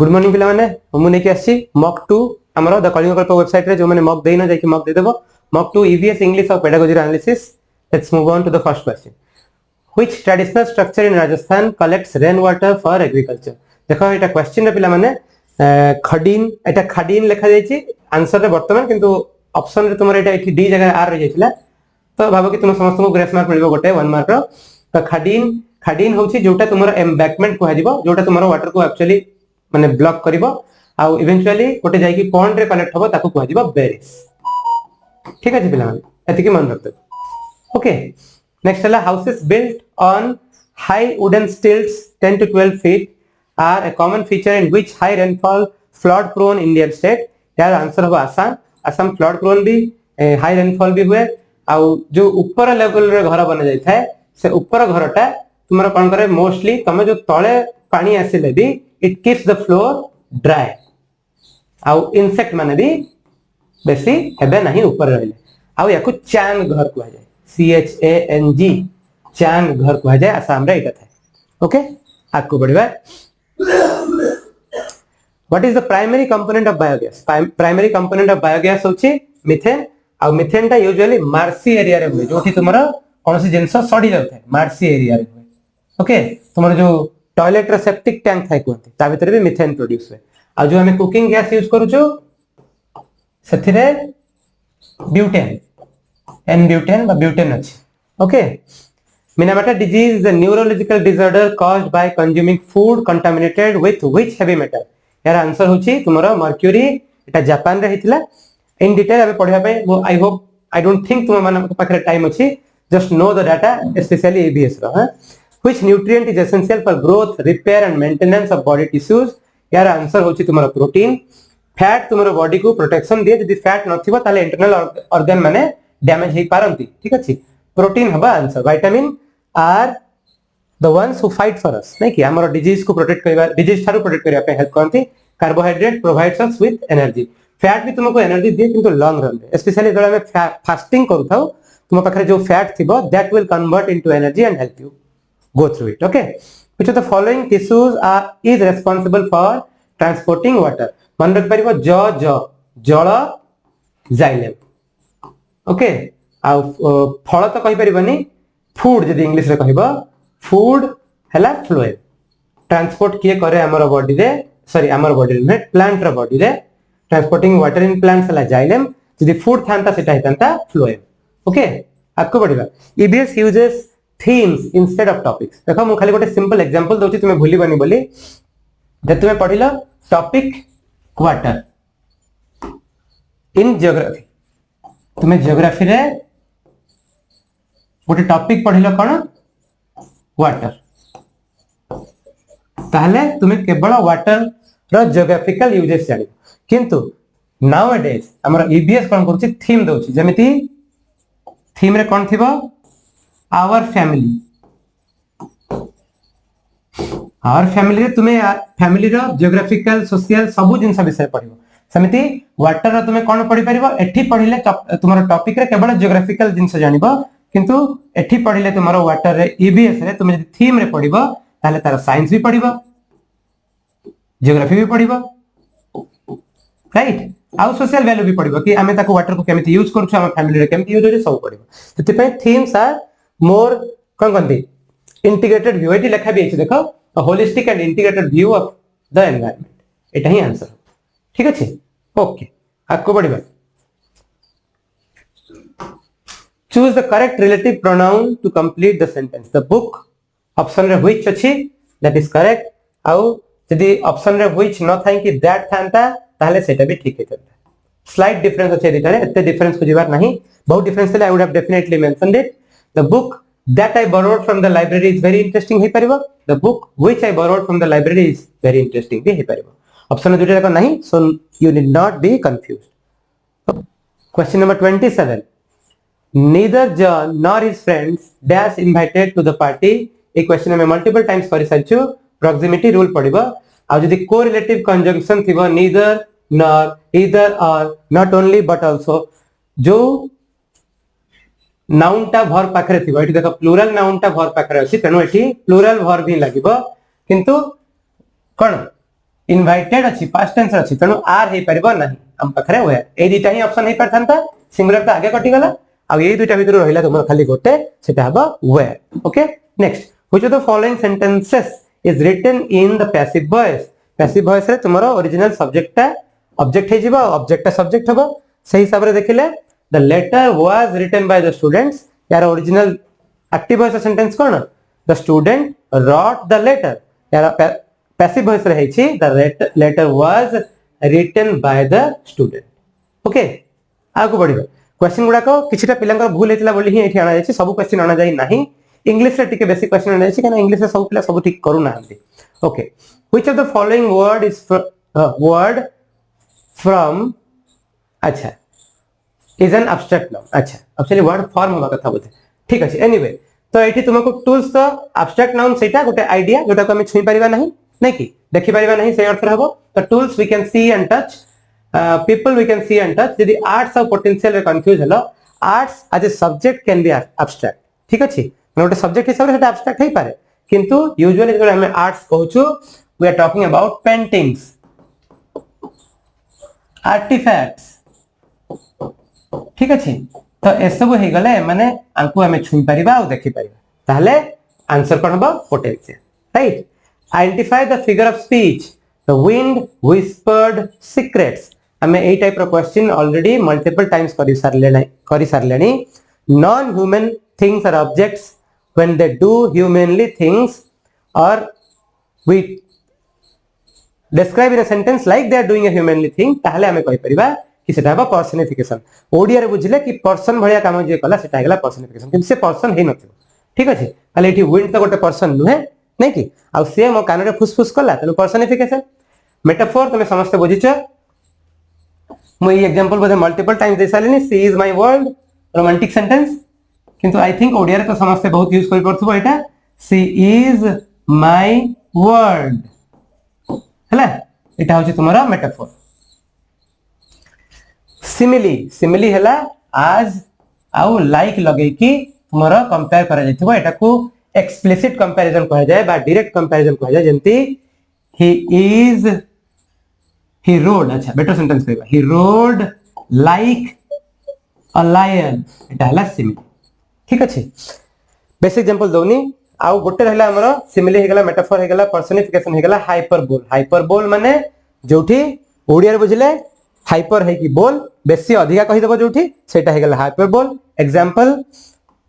Good morning पिला माने मु नेकी आसी मॉक 2 हमरो द कलिंग कल्प वेबसाइट रे जो माने मॉक देइनो जाई कि मॉक दे देबो मॉक 2 ईवीएस इंग्लिश और pedagogy analysis let's move on to the first question which traditional structure in Rajasthan collects rain water for agriculture देखो एटा क्वेश्चन रे पिला माने खडीन एटा खडीन लिखा जाई छी आंसर रे वर्तमान किंतु ऑप्शन रे तुमरे एटा एठी डी जगह आर रह जाइतिला तो भाबो कि तुम समस्त को ग्रेस मार्क मिलबो गोटे 1 मार्क रो तो खडीन खडीन होची जोटा तुमरो एम्बैकमेंट को हजिबो जोटा तुमरो वाटर को एक्चुअली माने ब्लॉक करिवो आ इवेंचुअली गोटे जाई कि पॉन्ड रे कनेक्ट होबो ताको कहजिबो बेरिस ठीक अछि पिला माने एति कि मन रखते ओके नेक्स्ट हला houses built on high wooden stilts 10 to 12 feet are a common feature in which high rainfall flood prone Indian state यार आंसर हो आसाम आसाम फ्लड प्रोन भी हाई रेनफॉल भी हुए आ जो ऊपर लेवल रे घर बना जाय थाए से ऊपर घरटा तुमरा कोन करे मोस्टली तमे जो तळे पानी आसिले भी it keeps the floor dry आ इंसेक्ट माने भी बेसी हेबे नहीं ऊपर रहले आ याकु चांग घर कुआ जाय CHANG चांग घर कुआ जाय आसाम रे इटा थाए okay आकु बढ़िबा What is the primary component of biogas? Primary component of biogas होची methane आ methane टा usually marshy area रे हुए जोठी तुमरा कोनसी जिंस सड़ी जाउथे marshy area रे हुए ओके तुमरा जो टॉयलेट रे सेप्टिक टैंक थाई कोनती ता भीतर भी methane प्रोड्यूस हुए आ जो हमें कुकिंग गैस यूज करू छु सेथिरे ब्यूटेन n-butane बा ब्यूटेन अछि okay Minamata disease is a neurological disorder caused by consuming food contaminated with which heavy metal यार आंसर होची तुमरा मर्क्यूरी एटा जापान रे हितला इन डिटेल अबे पढिया पे I hope I don't think तुम मन पाखरे टाइम अछि just know the data specially ABS रो हां which nutrient is essential for growth repair and maintenance of body tissues यार आंसर होची तुमरा प्रोटीन फैट तुमरा बॉडी को प्रोटेक्शन दिए यदि फैट नथिबो ताले इंटरनल ऑर्गन माने डैमेज हे पारंती ठीक अछि प्रोटीन हबा answer vitamin are the ones who fight for us नहीं कि हमरो डिजीज को प्रोटेक्ट करबा डिजीज थारो प्रोटेक्ट करबा पे हेल्प करती carbohydrate provides us with energy fat भी तुमको एनर्जी दे किंतु लॉन्ग रन में स्पेशली जब हम फास्टिंग करू थाओ तुम पाखरे जो फैट थिबो that will convert into energy and help you go through it okay which of the following tissues are is responsible for transporting water मन रख परिबो जल जाइलेम ओके आ फल तो कहि परिबनी फूड जदी इंग्लिश रे कहबो फूड हला फ्लोएम ट्रांसपोर्ट किए करे हमर बॉडी रे सॉरी हमर बॉडी रे प्लांट रे बॉडी रे ट्रांसपोर्टिंग वाटर इन प्लांट्स हला जाइलेम जदी फूड थांता सेटा हितंता फ्लोएम ओके आपको बढ़िबा EBS uses themes instead of topics देखो मु खाली गोटे सिंपल एग्जांपल दोची तुमे भूली बनी बोली जे तुमे पढिलो टॉपिक वाटर इन जियोग्राफी तुमे जियोग्राफी रे गोटे टॉपिक पढिलो कोन वाटर ताहले तुम्हें केवल वाटर रो जियोग्राफिकल यूजेस जानि किंतु नाउ डेज हमर ईबीएस कोन करछि थीम दोछि जेमिति थीम रे कोन थिबो आवर फैमिली रे तुम्हें फैमिली रो जियोग्राफिकल सोशल सब जिंस विषय पढिबो समिति वाटर रो तुम्हें कोन पढि परिबो एठी पढिले तुमरो टॉपिक रे केवल जियोग्राफिकल जिंस जानिबो किंतु एठी पढिले तुमरो वाटर रे ईबीएस रे तुमे थीम रे पढिबो ताले तार साइंस भी पढिबो जियोग्राफी भी पढिबो राइट आउ सोशल वैल्यू भी पढिबो कि हमें ताको वाटर को केमिति यूज करछु हम फैमिली रे केमिति यूज होजे सब पढिबो तति पे थीम्स आर मोर कोन कोनती इंटीग्रेटेड व्यू एटी लेखा भी अछि देखो a holistic and integrated view of the environment एटा ही आंसर ठीक अछि ओके आको पढिबा choose the correct relative pronoun to complete the sentence the book option रे which अछि that is correct आउ यदि option रे which न थाई कि that थांता ताले सेटा भी ठीक हेतै slight difference अछि एटा रे एते difference को जिबार नहीं बहुत difference ले I would have definitely mentioned it the book that I borrowed from the library is very interesting hey परिबो the book which I borrowed from the library is very interesting भी हे परिबो option दुटे रक नहीं so you need not be confused question number 27 Neither John nor his friends dash invited to the party. एक question में multiple times करि साइछु proximity rule पडिबो आ जदी correlative conjunction थिबो neither nor either or not only but also जो noun टा भर पाखरे थिबो एठी देखो प्लुरल नाउन टा भर पाखरे अछि तनो एठी प्लुरल भर भी लागिबो किंतु कोन इनवाइटेड अच्छी पास्ट टेंस अच्छी तेणु आर हे परिबो नहीं हम पाखरे वेयर ए दुटा ही ऑप्शन हे परथांता सिंगुलर तो आगे कटि गला आ ये दुटा भीतर रहिला तुम खाली गोटे सेटा हबो where okay next which of the following sentences is written in the passive voice रे तुमरो ओरिजिनल सब्जेक्ट ता ऑब्जेक्ट हे जिवो ऑब्जेक्ट ता सब्जेक्ट हबो सही हिसाब रे देखिले the letter was written by the students यार ओरिजिनल एक्टिव वॉइस सेंटेंस कोन the student wrote the letter यार पैसिव वॉइस रे हेछि the letter was written by the student okay आगु बढ़िबो क्वेश्चन गुडा को किछटा पिलांकर भूल हेतला बोली ही एठी आना जायछि सब क्वेश्चन आना जाय नाही इंग्लिश रे टिके बेसिक क्वेश्चन आना जायछि कना इंग्लिश रे सब पिला सब ठीक करू नाहंती okay which of the following word is word from अच्छा इज एन एब्स्ट्रैक्ट नाउन अच्छा एक्चुअली वर्ड फॉर्म होबा कथा बोलते ठीक अछि एनीवे तो एठी तुमको टूल्स तो एब्स्ट्रैक्ट नाउन सेटा गोटे आईडिया जोटा को हम छुई परिबा नहीं नहीं कि देखि परिबा नहीं से अर्थ रहबो तो tools we can see and touch people we can see and touch यदि arts और potential रे confuse hello arts as a subject can be abstract ठीक अछि गोटे सब्जेक्ट हिसाब रे सेटा abstract हे पारे किंतु यूजुअली जब हम arts कहूछु we are talking about paintings artifacts ठीक अछि तो ए सब हे गले माने आंकु हमें छुई परिबा और देखि परिबा ताहले आंसर कोन हबो potential right identify the figure of speech the wind whispered secrets हमें ए टाइप रो क्वेश्चन ऑलरेडी मल्टीपल टाइम्स करि सारलेनी non human things are objects when they do humanly things और we describe in a sentence like they are doing a humanly thing ताहले हमें कहि परिबा कि सेटा बा पर्सनिफिकेशन ओडिया रे बुझले कि पर्सन भलिया काम जे कला सेटा हेला पर्सनिफिकेशन किंतु से पर्सन हे नथिबो ठीक अछि खाली एठी विंड तो गोटे पर्सन नुहे नै कि आ से मो कान रे फुसफुस कला तनो पर्सनिफिकेशन मेटाफोर तमे समस्त बुझिछ मैं ये एग्जांपल बोले मल्टीपल टाइम्स दे सालेनी she is my world romantic sentence किंतु आई थिंक ओडिया रे तो समस्त बहुत यूज करि परथबो एटा सी इज माय वर्ल्ड हला एटा होची तुम्हारा मेटाफोर सिमिली हला आज आउ लाइक लगे कि तुम्हारा कंपेयर करा जायथिबो एटा को एक्सप्लिसिट कंपैरिजन कहा जाय बा डायरेक्ट कंपैरिजन कहा जाय जेंती he rode अच्छा बेटर सेंटेंस कहबा he rode like a lion एटा हला सिमिली ठीक अछि बेसिक एग्जांपल दउनी आउ गोटे रहला हमरो सिमिली हे गेला मेटाफोर हे गेला पर्सनिफिकेशन हे गेला हाइपरबोल माने जोठी ओडिया रे बुझले हाइपर है कि बोल बेसी अधिका कहि देबो जोठी सेटा हे गेला हाइपरबोल एग्जांपल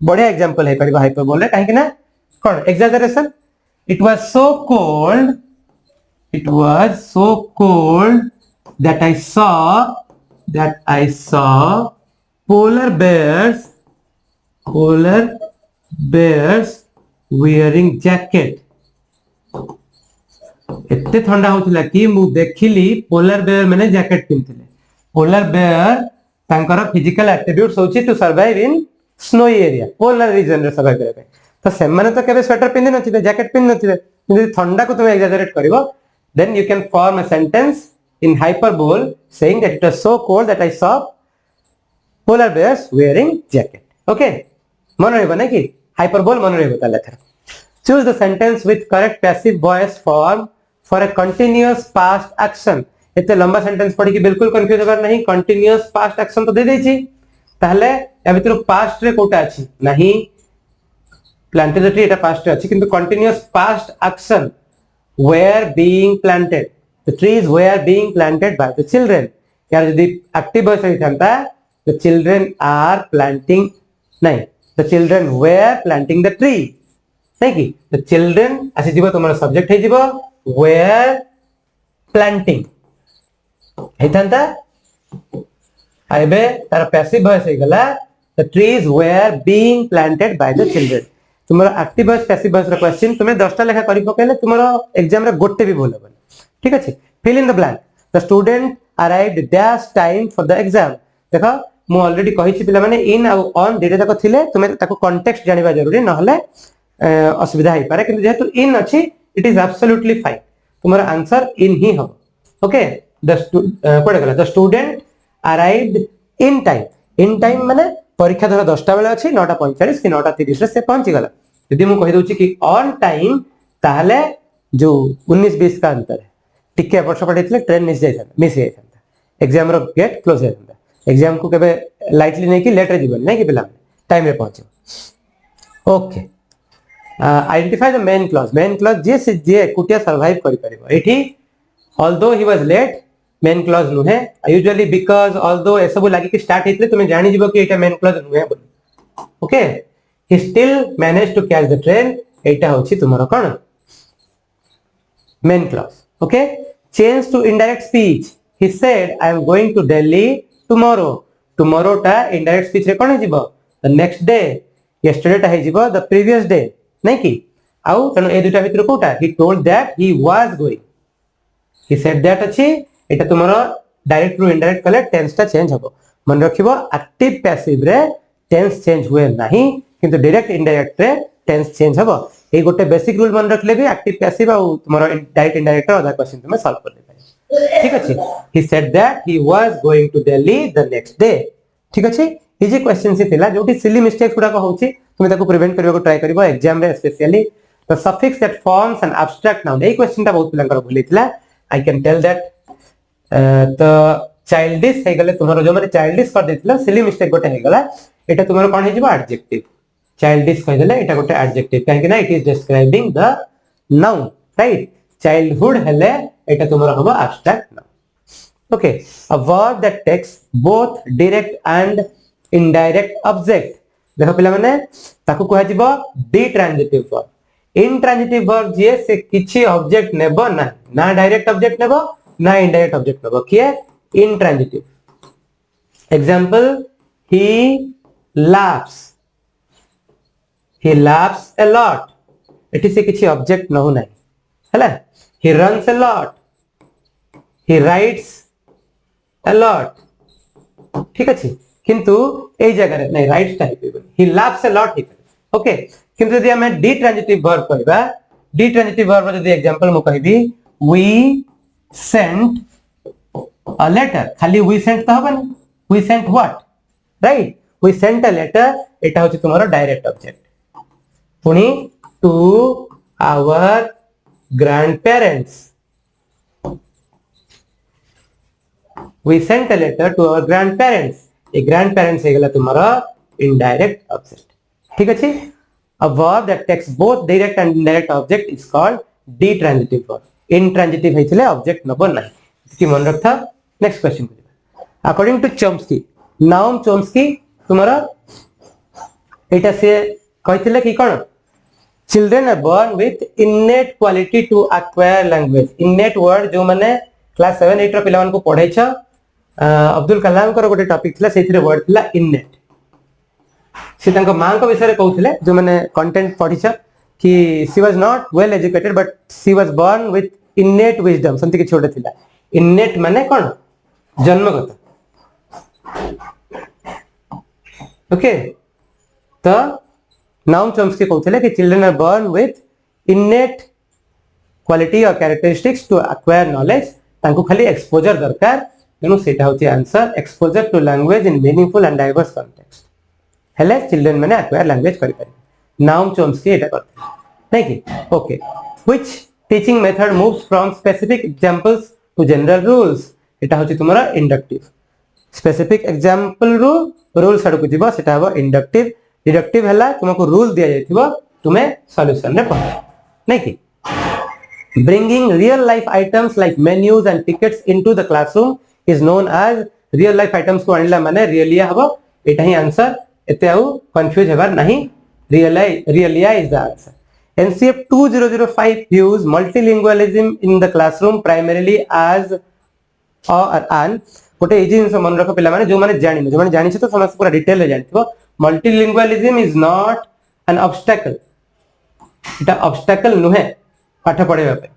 बढ़िया एग्जांपल है परिबा हाइपरबोल रे काहे कि ना कोन एक्सैजरेशन it was so cold that I saw polar bears wearing jacket एते ठंडा होतला कि मु देखिली पोलर बेयर माने जैकेट पिनथिले पोलर बेयर तांकर फिजिकल एट्रिब्यूट्स होची to survive in snowy area polar region रे सर्वाइव करे तो से माने तो केबे स्वेटर पिन नथिबे जैकेट पिन नथिबे यदि ठंडा को तुम एक्सैजरेट करिवो then you can form a sentence in hyperbole saying that it was so cold that I saw polar bears wearing jacket okay मन रहबो ना कि hyperbole मन रहबो ताले थर choose the sentence with correct passive voice form for a continuous past action एते लंबा सेंटेंस पढ़ी कि बिल्कुल कंफ्यूज होकर नहीं कंटीन्यूअस पास्ट एक्शन तो दे देछि ताहले या भितर पास्ट रे कोटा अछि नहीं प्लांटेड ट्री एटा पास्ट रे अछि किंतु continuous past action were being planted the trees were being planted by the children यार यदि एक्टिव वॉइस रही था the children are planting नहीं the children were planting the tree नहीं कि the children ऐसे जीवो तुम्हारा सब्जेक्ट है जीवो were planting है था आइबे तार पैसिव वॉइस है गला the trees were being planted by the children तुम्हारा एक्टिव वॉइस पैसिव वॉइस रा क्वेश्चन तुम्हें 10टा लेखा करि पकेले तुम्हारा एग्जाम रे गोटे भी भूल होबन ठीक अछि fill in the blank the student arrived dash time for the exam देखो मु ऑलरेडी कहि छि पिला माने इन आ ऑन डेटा तक थिले तुम्हें ताको कॉन्टेक्स्ट जानिबा जरूरी न हले असुविधा है पारे किंतु जेतु इन अछि इट इज एब्सोल्युटली फाइन तुम्हारा आंसर इन ही हो ओके द पढे गला the student arrived in time माने परीक्षा धर 10टा बेला अछि 9:45 कि 9:30 रे से पहुंची गला यदि मु कहि दउची कि ऑन टाइम ताहले जो 19-20 का अंतर है टिके एपट सेपट होते ट्रेन मिस जाता एग्जाम रो गेट क्लोज हो जाता एग्जाम को केबे लाइटली नहीं कि लेट रे जीवन नहीं कि पिला टाइम रे पहुंचो okay identify the main clause जे कुटिया सर्वाइव करि परिबो एठी although he was late main clause नुहे यूजुअली बिकॉज़ ऑल्दो ए सब लागी कि स्टार्ट हेतले तुमे जानि जिवो कि एटा मेन क्लॉज नुहे बोली okay he still manage to catch the train एटा होछि तुमरो कोन main clause okay change to indirect speech he said I am going to Delhi tomorrow टा इनडायरेक्ट स्पीच रे कोन जिवो the next day yesterday टा हे जिवो the previous day नहीं कि आउ तनो ए दुटा भितर Kota he told that he was going he said that अछि एटा तुमरो डायरेक्ट टू इनडायरेक्ट कले टेंस टा चेंज हबो मन रखिबो एक्टिव पैसिव रे टेंस चेंज हुए नाही किंतु डायरेक्ट इनडायरेक्ट रे टेंस चेंज हबो ए गोटे बेसिक रूल मन रखले भी एक्टिव पैसिव आ तुमरो डायरेक्ट इनडायरेक्ट अदर क्वेश्चन तुमे सॉल्व कर दे ठीक अछि he said that he was going to Delhi the next day ठीक अछि इजी क्वेश्चन से थिला जोटी सिली मिस्टेक्स गुडा को होछि तुमे ताको प्रिवेंट करबा को ट्राई करबो एग्जाम रे specially the suffix that forms an abstract noun A question ता बहुत पिलंकर भुलितला आई कैन टेल दैट तो चाइल्डिश हे गले तुमरो जो माने चाइल्डिश कर देथिला सिली मिस्टेक गोटे हे गला एटा तुमरो कोन हे जिवो एडजेक्टिव चाइल्डिश कह देले एटा गोटे एडजेक्टिव काहे कि ना it is describing the noun right childhood हेले एटा तुमरो हबो abstract noun okay a verb that takes both direct and indirect object देखो पिला माने ताको कहै जिवो डिट्रांजिटिव वर्ब इनट्रांजिटिव वर्ब जे से किछि ऑब्जेक्ट नेबो ना डायरेक्ट ऑब्जेक्ट नेबो ना इनडायरेक्ट ऑब्जेक्ट नेबो किए intransitive example he laughs a lot एठी से किछि ऑब्जेक्ट न हो नै हला he runs a lot he writes a lot ठीक अछि किंतु ए जगह रे नै राइट्स टा हेबे he laughs a lot हे ओके किंतु यदि हम डिट्रांजिटिव वर्ब कहबा डिट्रांजिटिव वर्ब यदि एग्जांपल मु कहबी we sent a letter खाली we sent त हबन we sent what right we sent a letter एटा होछि तुम्हारा डायरेक्ट ऑब्जेक्ट पुनी to our grandparents we sent a letter to our grandparents ए grandparents हे गला तुम्हारा indirect object ठीक अछि a verb that takes both direct and indirect object is called detransitive verb intransitive हेतिले ऑब्जेक्ट नबो नै कि मन रखता next question according to Chomsky Noam Chomsky तुम्हारा एटा से कहतिले कि कोन children are born with innate quality to acquire language innate word जो माने क्लास 7 8 रो पिलावन को पढै छ अब्दुल कलाम को गोटे टॉपिक थिला सेथिरे वर्ड थिला innate से तंको मां को विषय रे कहउथिले जो माने कंटेंट पढि छ कि she was not well educated but she was born with innate wisdom संति कि छोटे थिला innate माने कोन जन्मगत ओके तो नाउम चॉम्स्की कहउथिले कि children are born with innate quality और कैरेक्टरिस्टिक्स टू एक्वायर नॉलेज तांको खाली एक्सपोजर दरकार तेनु सेटा होची answer exposure to language in meaningful and diverse context हेले चिल्ड्रन माने एक्वायर लैंग्वेज करि पारे नाउम चॉम्स्की एटा करथे नै कि okay which teaching method moves from specific examples to general rules एटा होची तुम्हारा इंडक्टिव स्पेसिफिक एग्जांपल रूल सडको दिबो सेटा हो इंडक्टिव डिडक्टिव हला तुमको रूल दिया जायथिबो तुमे सॉल्यूशन रे पहुंच नै कि bringing real life items like menus and tickets into the classroom is known as real life items को अनिला माने रियलिया हबो एटा ही आंसर एते आउ कंफ्यूज हेबार नहीं realia is the answer NCF 2005 views multilingualism in the classroom primarily as or an गोटे इजी जिंस मन रख पिला माने जो माने जानि छ तो समस्त पूरा डिटेल रे जानिथिबो multilingualism is not an obstacle इटा obstacle नुहे पाठ पढेबा पे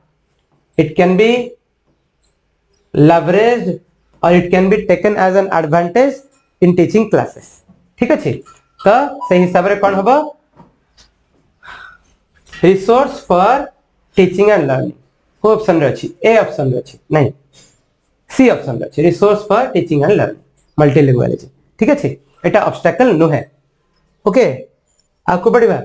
it can be leveraged or it can be taken as an advantage in teaching classes ठीक अछि तो सही हिसाब रे कोन हबो resource for teaching and learning को ऑप्शन रे अछि ए ऑप्शन रे अछि नहीं सी ऑप्शन रे अछि resource for teaching and learning multilingualism ठीक अछि एटा ऑब्स्टेकल नो है ओके आपको पढ़िबा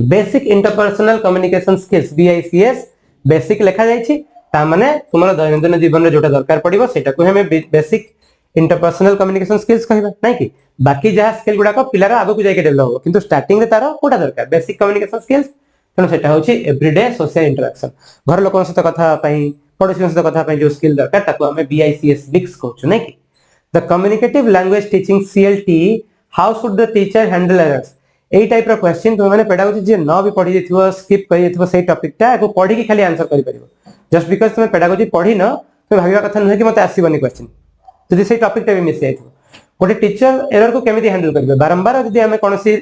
basic interpersonal communication skills BICS basic लिखा जाय छी ता माने तुमरो दैनंदिन जीवन रे जोटा दरकार पड़िबो सेटा को हमें बेसिक इंटरपर्सनल कम्युनिकेशन स्किल्स कहबा नै कि बाकी जहा स्किल गुडा को पिलार आगो को जाय के डेवलप हो किंतु स्टार्टिंग रे तारो कोटा दरकार बेसिक कम्युनिकेशन स्किल्स तनो सेटा होची एवरीडे सोशल इंटरेक्शन घर लोकन सहित कथा पई पड़ोसी सहित कथा पई जो स्किल दरकार ताको हमें BICS बिक्स कहू नै कि the communicative language teaching CLT how should the teacher handle errors एई टाइप रो क्वेश्चन तुम माने पेडागोजी जे न भी पढी दिथिबो स्किप करि दिथिबो सेई टॉपिक ता को पढी की खाली आंसर करि परिबो जस्ट बिकॉज़ तुम पेडागोजी पढी न तो भाबिबा कथा न कि मते आसीबनी क्वेश्चन जदि सेई टॉपिक ता भी मिस जाइथिबो गोटे टीचर एरर को केमिति हैंडल करबे बारंबार जदि हमें कोनसी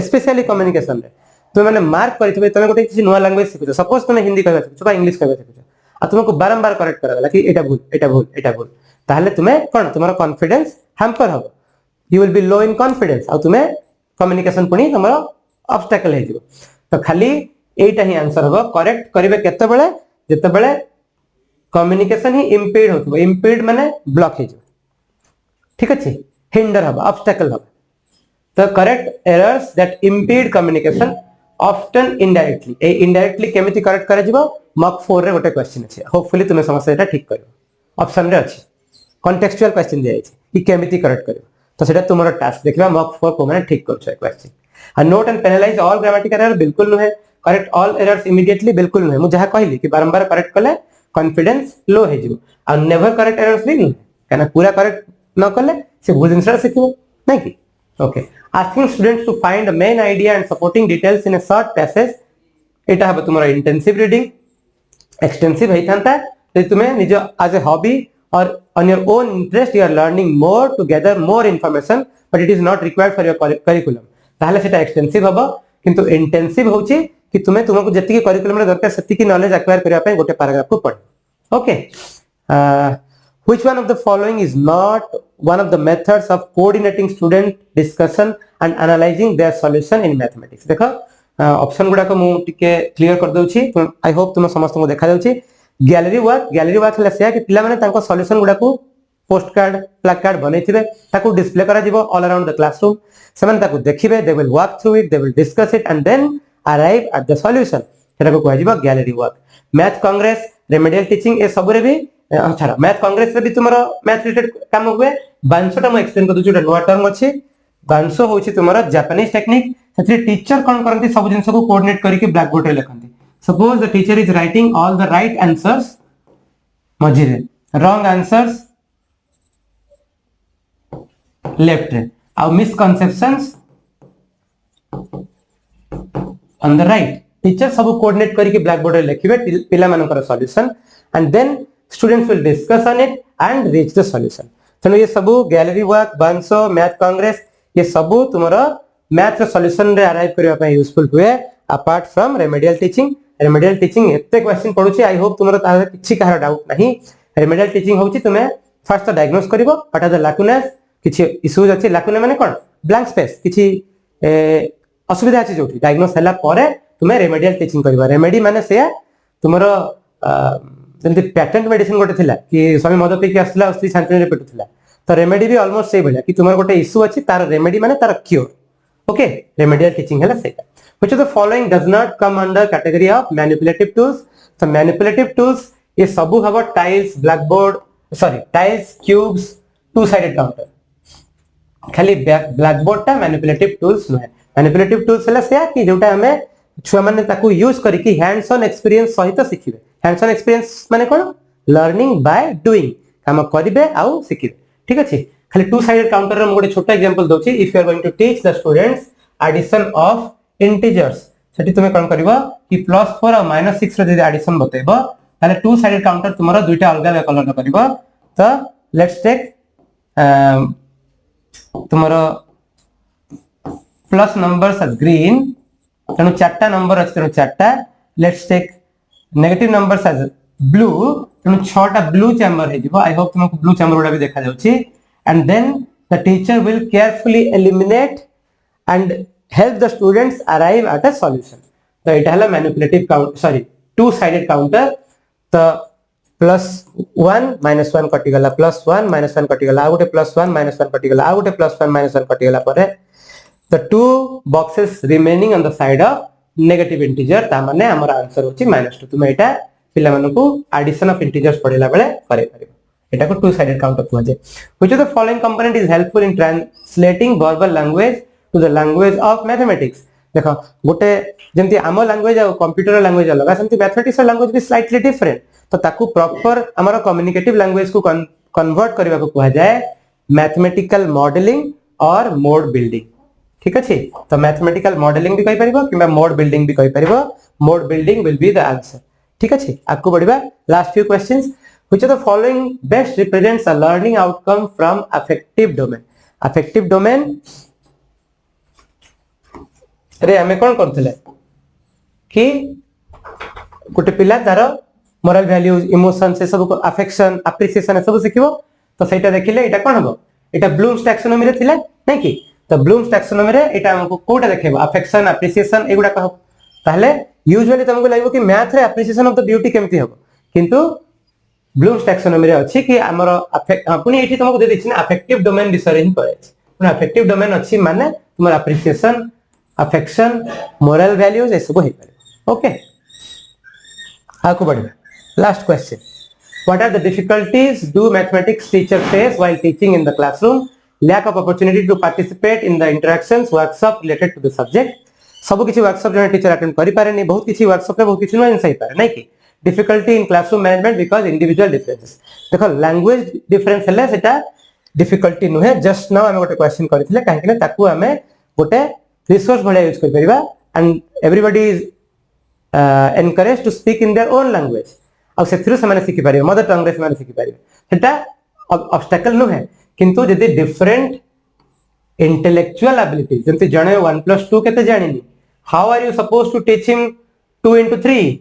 स्पेशली कम्युनिकेशन रे तुम माने मार्क करिथिबे तुम गोटे किछि नुवा लैंग्वेज सिखुछ सपोज तुम हिंदी कहबा सिखुछ बा इंग्लिश कहबा सिखुछ आ तुमको बारंबार करेक्ट कराला कि एटा भूल एटा भूल एटा भूल ताहले तुमे कोन तुमरो कॉन्फिडेंस हैम्पर हो you will be low in confidence आ तुमे कम्युनिकेशन पुनी तुमरो ऑब्स्टेकल हे जिवो तो खाली एटा ही आंसर हो करेक्ट करिवे केते बेले जते बेले कम्युनिकेशन ही इंपेड होतबो इंपेड माने ब्लॉक हे जिवो ठीक अछि हिंडर हो ऑब्स्टेकल हो तो correct errors that impede communication often indirectly ए इनडायरेक्टली केमिति करेक्ट करा जिवो मॉक 4 रे गोटे क्वेश्चन अछि होपफुली तुमे समस्या एटा ठीक करिवो ऑप्शन रे अछि कॉन्टेक्चुअल क्वेश्चन दिया अछि कि केमिति करेक्ट करिवो तो सेटा तुमरो टास्क देखबा मॉक 4 को माने ठीक करछ क्वेश्चन आ note and penalize all grammatical error बिल्कुल नुहे करेक्ट ऑल एरर्स इमीडिएटली बिल्कुल नुहे मु जहा कहली कि बारंबार करेक्ट कले कॉन्फिडेंस लो हे जिवो आ नेवर करेक्ट एरर्स भी नुहे काना पूरा करेक्ट न कले से भूल जिनसरा सिखिबो नै कि okay asking students to find the main idea and supporting details in a short passage एटा हबे तुमरो इंटेंसिव रीडिंग एक्सटेंसिव हेइथांता जे तुमे निज as a hobby or on your own interest you are learning more to gather more information but it is not required for your curriculum ताहले सेटा extensive हबो किंतु इंटेंसिव होची कि तुमको जति करिकुलम रे दरकार सति की नॉलेज एक्वायर करिया पय गोटे पैराग्राफ को पढ okay which one of the following is not one of the methods of coordinating student discussion and analyzing their solution in mathematics देखो ऑप्शन गुडा को मु टिके क्लियर कर दउची आई होप तुम समस्त को देखा जाउची गैलरी वर्क हला से कि पिला माने तांको सॉल्यूशन गुडा को पोस्ट कार्ड प्लग कार्ड बनैथिबे ताको डिस्प्ले करा जिवो ऑल अराउंड द क्लासरूम सेमन ताको देखिबे they will walk through it they will discuss it and then arrive at the solution सेटा को कहै जिवो gallery work math congress remedial teaching ए सब रे भी अच्छा मैथ कांग्रेस रे भी तुमरो मैथ रिलेटेड काम हुए बांसोटा म एक्सप्लेन कर दुछु नोवा टर्म अछि बांसो होछि तुमरो जापानीज टेक्निक सेति टीचर कोन करंती सब जिंस को कोऑर्डिनेट करी के ब्लैक बोर्ड रे लिखंती suppose the teacher is writing all the right answers मझिरे wrong answers left रे और misconceptions on the right teacher सब कोऑर्डिनेट करी के ब्लैक बोर्ड रे लिखिबे पिला मानकर solution and then students will discuss on it and reach the solution तनो ये सब गैलरी वर्क बांसो मैथ कांग्रेस ये सब तुमरो मैथ रे सॉल्यूशन रे अराइव करबा पय यूजफुल हुए अपार्ट फ्रॉम रेमेडियल टीचिंग एते क्वेश्चन पढुची आई होप तुमरो ता किछि काहर डाउट नाही रेमेडियल टीचिंग होची तुमे फर्स्ट डायग्नोस करिवो व्हाट आर द लैकुनास किछि इश्यूज अछि लैकुना माने कोन ब्लैंक स्पेस किछि असुविधा अछि जोठी डायग्नोस हला परे तुमे रेमेडियल टीचिंग करिवो रेमेडी माने से तुमरो जंती पेटेंट मेडिसिन गोटे थिला कि स्वामी मद पी के आसला उसती शांति रे पेटुथिला तो रेमेडी भी ऑलमोस्ट से भलिया कि तुमर गोटे इश्यू अछि तार रेमेडी माने तार क्योर ओके रेमेडियल टीचिंग हला सेटा which of the following does not come under category of manipulative tools so manipulative tools ये सबु हबो tiles blackboard sorry tiles cubes two sided counter खाली blackboard ता manipulative tools न है manipulative tools हला से कि जोटा हमें छुआ माने ताकू यूज करी कि hands on experience सहित सिखिबे hands on experience माने कोन learning by doing काम करिबे आउ सिखिबे ठीक अछि खाली two sided counter रे मोटे छोटा example दोछि if you are going to teach the students addition of integers सेठी तुमे कोन करबो कि +4 और -6 रे जे एडिशन बतेबो ताले टू साइडेड काउंटर तुमरो दुईटा अलग अलग कलर करबो तो लेट्स टेक तुमरो प्लस नंबर्स आर ग्रीन तनु चारटा नंबर अछि तनु चारटा let's take negative numbers as blue तनु छटा ब्लू चैम्बर हे जिवो आई होप तुमको ब्लू चैम्बर उडा भी देखा जाउची and then the teacher will carefully eliminate and help the students arrive at a solution तो इटा हला manipulative count sorry to sided counter तो +1 -1 कटि गला +1 -1 कटि गला आउटे +1 -1 कटि गला आउटे +1 -1 कटि गला परे the two boxes remaining on the side of negative integer ता माने हमर आंसर होची -2 तुमे इटा पिला मानकु एडिशन ऑफ इंटीजर्स पढ़िला बेले करे परिबो एटा को टू साइडेड काउंटर कुआ जे which of the following component is helpful in translating verbal language to the language of mathematics देखो गोटे जेंति आम लैंग्वेज आ कंप्यूटर लैंग्वेज अलग सेंति मैथमेटिक्स लैंग्वेज भी स्लाइटली डिफरेंट तो ताकू प्रॉपर हमर कम्युनिकेटिव लैंग्वेज को कन्वर्ट करबा को कुआ जाय मैथमेटिकल मॉडलिंग और मोड बिल्डिंग ठीक अछि तो मैथमेटिकल मॉडलिंग भी कहि परिबो किबा मोड बिल्डिंग भी कहि परिबो mode building will be the answer ठीक अछि आपको बढ़िबा last few questions which of the following best represents a learning outcome from affective domain रे हमें कोन करथले कि गोटे पिला तार मोरल वैल्यूज इमोशन से सब अफेक्शन एप्रिसिएशन सब सिखिबो तो सेटा देखिले एटा कोन हबो एटा ब्लूम्स टैक्सोनॉमी रे थिला नै कि तो ब्लूम्स टैक्सोनॉमी रे एटा हमको कोटा देखेबो अफेक्शन एप्रिसिएशन एगुडा कहब ताहले यूजुअली तुमको लागबो कि मैथ रे एप्रिसिएशन ऑफ द ब्यूटी केमति हबो किंतु ब्लूम्स टैक्सोनॉमी रे अछि कि हमर पुनी एठी तुमको दे दिछि ना अफेक्टिव डोमेन विषय इन पड़े छै पुनी अफेक्टिव डोमेन अछि माने तुमर एप्रिसिएशन अफेक्शन मोरल वैल्यूज ए सब हे पारे ओके आको बढ़िया last question what are the difficulties do mathematics teacher face while teaching in the classroom lack of opportunity to participate in the interactions workshop related to the subject सब किछि workshop जने teacher attend करि पारे नै बहुत किछि workshop रे बहुत किछि नै सही पारे नै कि difficulty in classroom management because individual differences देखो लैंग्वेज डिफरेंस हले सेटा डिफिकल्टी नु है जस्ट नाउ हम गोटे क्वेश्चन करिथिले काहे कि ताकू हमें गोटे रिसोर्स भले यूज कर परिबा and everybody is encourage to speak in their own language आ सेथुर से माने सिखि पारिबे मदर टंग रे से माने सिखि पारिबे सेटा ऑब्स्टेकल नु है किंतु जदि डिफरेंट इंटेलेक्चुअल एबिलिटी जंते जणे 1+2 केते जानिनी how are you suppose to teach him 2 into 3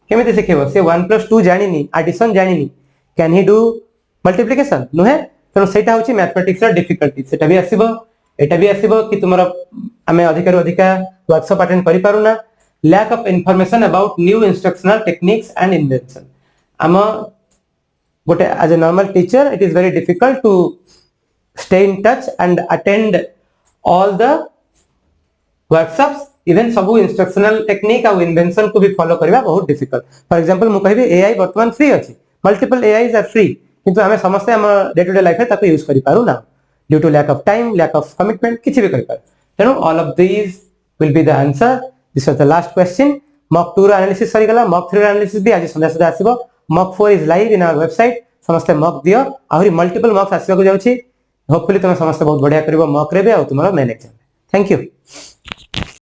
केमिति सिखेबो से 1+2 जानिनी एडिशन जानिनी कैन ही डू मल्टीप्लिकेशन नु है तो सेटा होची मैथमेटिक्स रा डिफिकल्टी सेटा भी आसीबो एटा भी आसीबो कि तुमरा हमें अधिकार अधिका वर्कशॉप अटेंड करि पारुना lack of information about new instructional techniques and invention आम गोटे as a normal teacher it is very difficult to stay in touch and attend all the workshops even सब इंस्ट्रक्शनल टेक्निक और invention को भी follow करबा बहुत difficult for example मु कहबी एआई वर्तमान फ्री अछि मल्टीपल एआईज आर फ्री किंतु हमें समस्त हम डे टू डे लाइफ रे ताको यूज करि पारु ना due to lack of time lack of commitment किछि भी करि पार तेनु all of these will be the answer this was the last question mock 2 analysis सरी गला मॉक 3 एनालिसिस भी आज संध्या सुधा आसीबो mock 4 is live in our website समस्त मॉक दियो आहुरी मल्टीपल मॉक्स आसीबा को जाउछि होपफुली तुम समस्त बहुत बढ़िया करिवो मॉक रे बे आ तुमरा मेन एग्जाम थैंक यू।